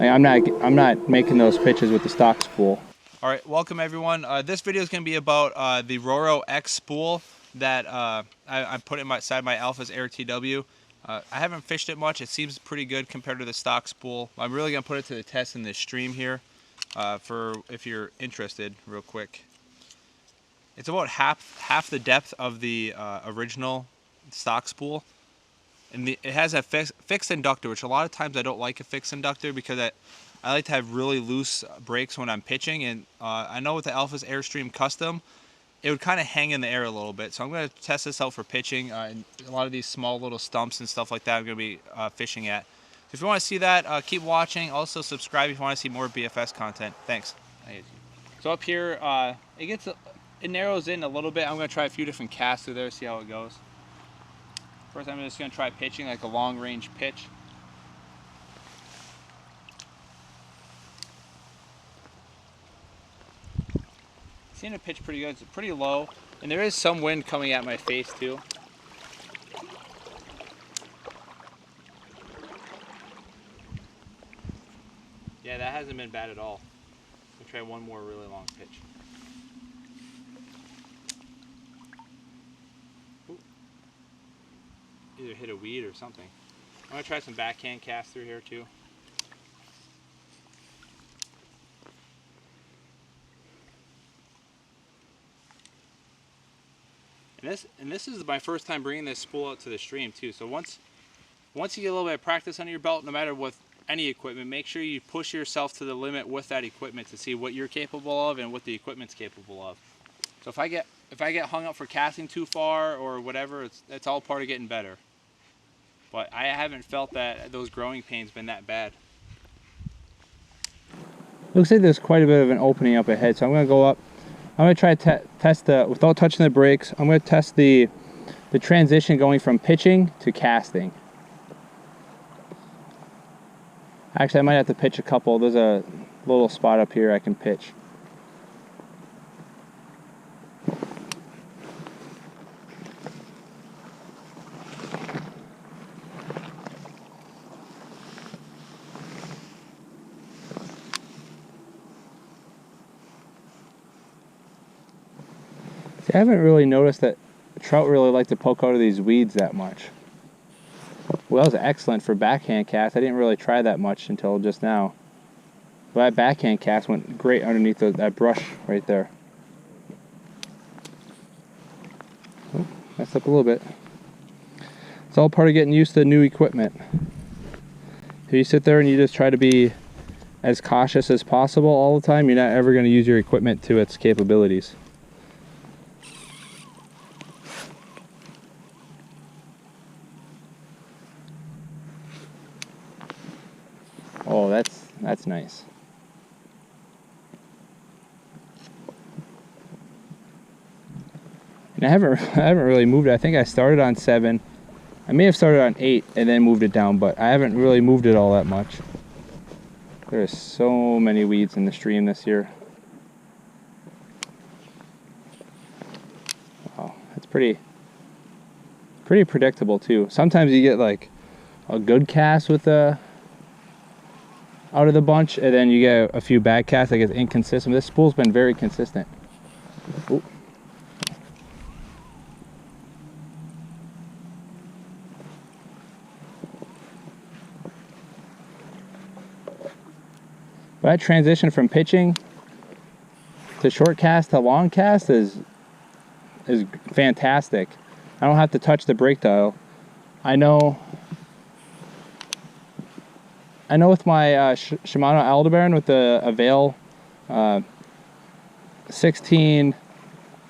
Like I'm not making those pitches with the stock spool. All right, welcome everyone. This video is going to be about the Roro X spool that I put inside my Alphas AIR TW. I haven't fished it much. It seems pretty good compared to the stock spool. I'm really going to put it to the test in this stream here for if you're interested real quick. It's about half the depth of the original stock spool. And it has a fixed inductor, which a lot of times I don't like a fixed inductor because I like to have really loose brakes when I'm pitching. And I know with the Alphas Airstream Custom, it would kind of hang in the air a little bit. So I'm going to test this out for pitching. And a lot of these small little stumps and stuff like that I'm going to be fishing at. So if you want to see that, keep watching. Also subscribe if you want to see more BFS content. Thanks. So up here, it narrows in a little bit. I'm going to try a few different casts through there, see how it goes. First, I'm just going to try pitching like a long range pitch. Seeing it pitch pretty good. It's pretty low, and there is some wind coming at my face too. Yeah, that hasn't been bad at all. I'm going to try one more really long pitch. Either hit a weed or something. I'm going to try some backhand casts through here too. And this is my first time bringing this spool out to the stream too. So once you get a little bit of practice under your belt, no matter with any equipment, make sure you push yourself to the limit with that equipment to see what you're capable of and what the equipment's capable of. So if I get hung up for casting too far or whatever, it's all part of getting better. But I haven't felt that those growing pains been that bad. Looks like there's quite a bit of an opening up ahead, so I'm going to go up. I'm going to try to test without touching the brakes, I'm going to test the transition going from pitching to casting. Actually, I might have to pitch a couple. There's a little spot up here I can pitch. See, I haven't really noticed that trout really like to poke out of these weeds that much. Well, that was excellent for backhand cast. I didn't really try that much until just now. But that backhand cast went great underneath that brush right there. Oh, messed up a little bit. It's all part of getting used to new equipment. If you sit there and you just try to be as cautious as possible all the time, you're not ever going to use your equipment to its capabilities. Oh, that's nice. And I haven't really moved it. I think I started on 7. I may have started on 8 and then moved it down, but I haven't really moved it all that much. There's so many weeds in the stream this year. Wow, that's pretty predictable too. Sometimes you get like a good cast with the out of the bunch, and then you get a few bad casts. Like it's inconsistent. This spool's been very consistent. Ooh. But that transition from pitching to short cast to long cast is fantastic. I don't have to touch the brake dial. I know with my Shimano Aldebaran with the Avail 16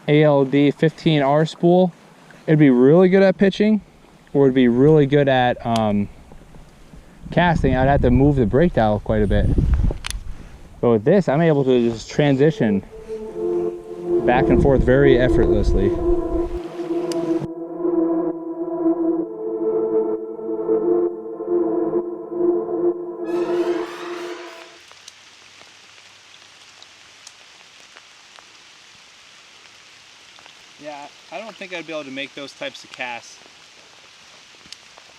ALD 15R spool, it'd be really good at pitching, or it'd be really good at casting. I'd have to move the brake dial quite a bit. But with this, I'm able to just transition back and forth very effortlessly. Yeah, I don't think I'd be able to make those types of casts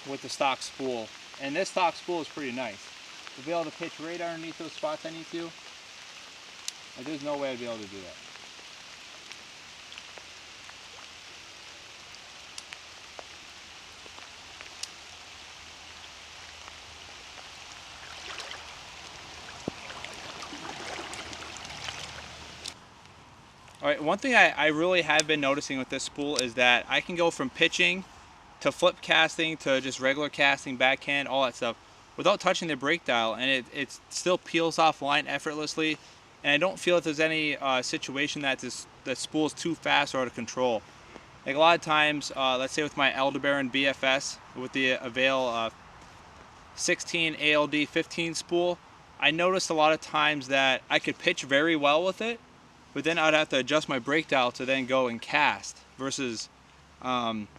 with the stock spool. And this stock spool is pretty nice. to be able to pitch right underneath those spots I need to. Like, there's no way I'd be able to do that. Alright, one thing I really have been noticing with this spool is that I can go from pitching to flip casting to just regular casting, backhand, all that stuff, without touching the brake dial, and it still peels off line effortlessly, and I don't feel that there's any situation that the spool is too fast or out of control. Like a lot of times, let's say with my Aldebaran BFS, with the Avail 16 ALD 15 spool, I noticed a lot of times that I could pitch very well with it, but then I'd have to adjust my brake dial to then go and cast, versus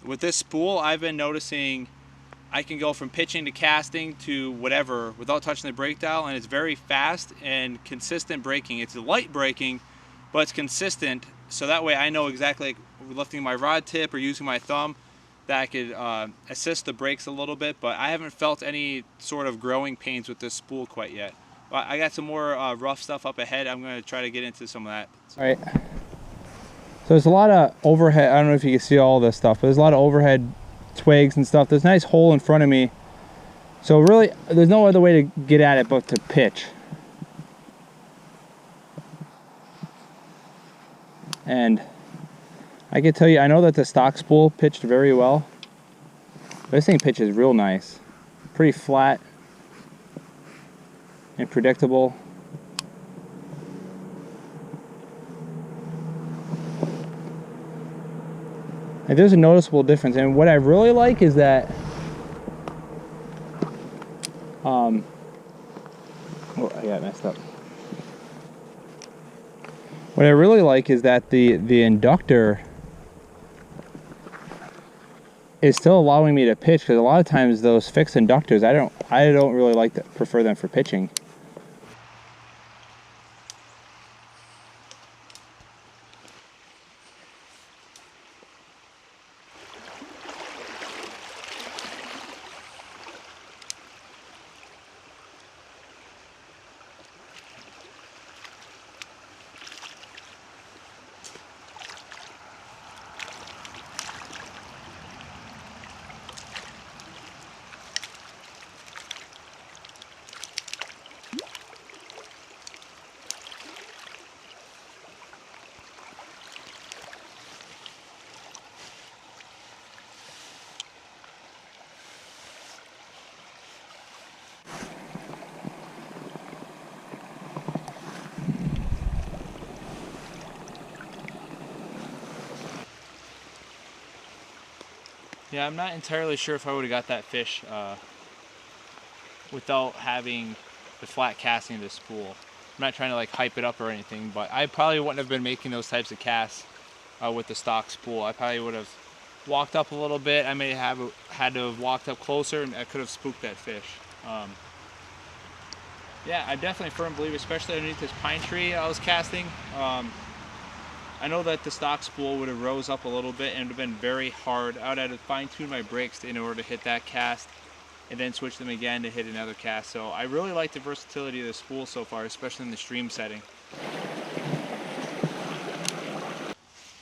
with this spool, I've been noticing I can go from pitching to casting to whatever without touching the brake dial, and it's very fast and consistent braking. It's light braking, but it's consistent, so that way I know exactly, like lifting my rod tip or using my thumb, that I could assist the brakes a little bit, but I haven't felt any sort of growing pains with this spool quite yet. But I got some more rough stuff up ahead. I'm going to try to get into some of that. All right. So there's a lot of overhead. I don't know if you can see all this stuff, but there's a lot of overhead twigs and stuff. There's a nice hole in front of me. So really, there's no other way to get at it but to pitch. And I can tell you, I know that the stock spool pitched very well. This thing pitches real nice. Pretty flat and predictable. And there's a noticeable difference, and what I really like is that oh, I got messed up. What I really like is that the inductor is still allowing me to pitch, because a lot of times those fixed inductors, I don't really like to prefer them for pitching. Yeah, I'm not entirely sure if I would have got that fish without having the flat casting of the spool. I'm not trying to like hype it up or anything, but I probably wouldn't have been making those types of casts with the stock spool. I probably would have walked up a little bit. I may have had to have walked up closer, and I could have spooked that fish. Yeah, I'm definitely a firm believer, especially underneath this pine tree I was casting. I know that the stock spool would have rose up a little bit and it would have been very hard. I would have had to fine tune my brakes in order to hit that cast and then switch them again to hit another cast. So I really like the versatility of the spool so far, especially in the stream setting.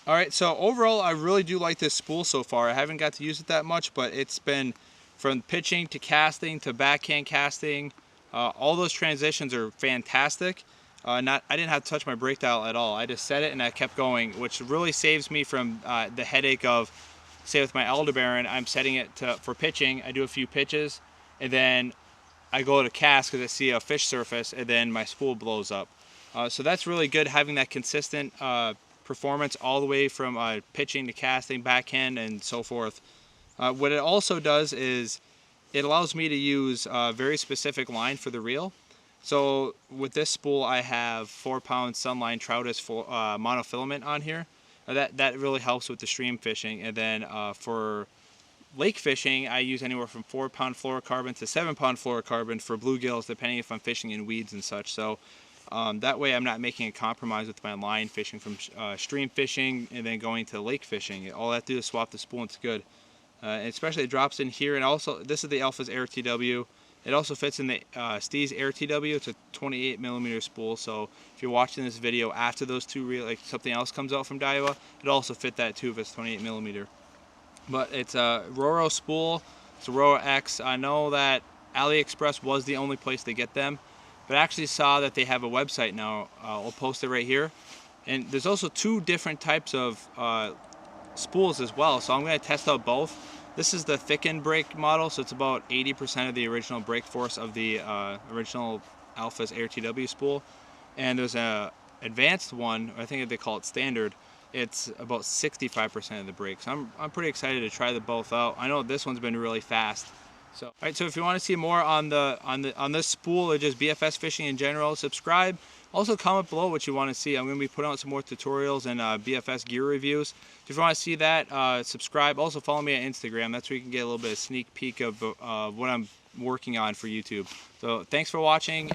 Alright, so overall I really do like this spool so far. I haven't got to use it that much, but it's been from pitching to casting to backhand casting. All those transitions are fantastic. I didn't have to touch my brake dial at all. I just set it and I kept going, which really saves me from the headache of, say with my Aldebaran, I'm setting it for pitching. I do a few pitches and then I go to cast because I see a fish surface and then my spool blows up. So that's really good, having that consistent performance all the way from pitching to casting, backhand, and so forth. What it also does is it allows me to use a very specific line for the reel. So with this spool, I have 4-pound Sunline Troutist monofilament on here. That really helps with the stream fishing. And then for lake fishing, I use anywhere from 4-pound fluorocarbon to 7-pound fluorocarbon for bluegills, depending if I'm fishing in weeds and such. So that way I'm not making a compromise with my line fishing from stream fishing and then going to lake fishing. All I have to do is swap the spool and it's good. And especially it drops in here. And also, this is the Alphas AIR TW. It also fits in the Steez AIR TW. It's a 28mm spool, so if you're watching this video after those two like something else comes out from Daiwa, it also fit that too if it's 28mm. But it's a Roro spool. It's a Roro X. I know that AliExpress was the only place to get them, but I actually saw that they have a website now. I'll post it right here. And there's also two different types of spools as well, so I'm going to test out both. This is the Thicken brake model, so it's about 80% of the original brake force of the original Alphas AIR TW spool. And there's a advanced one, I think they call it standard. It's about 65% of the brake. So I'm pretty excited to try them both out. I know this one's been really fast. So, all right, so if you want to see more on this spool or just BFS fishing in general, subscribe. Also comment below what you want to see. I'm going to be putting out some more tutorials and BFS gear reviews. So if you want to see that, subscribe. Also follow me on Instagram. That's where you can get a little bit of sneak peek of what I'm working on for YouTube. So thanks for watching.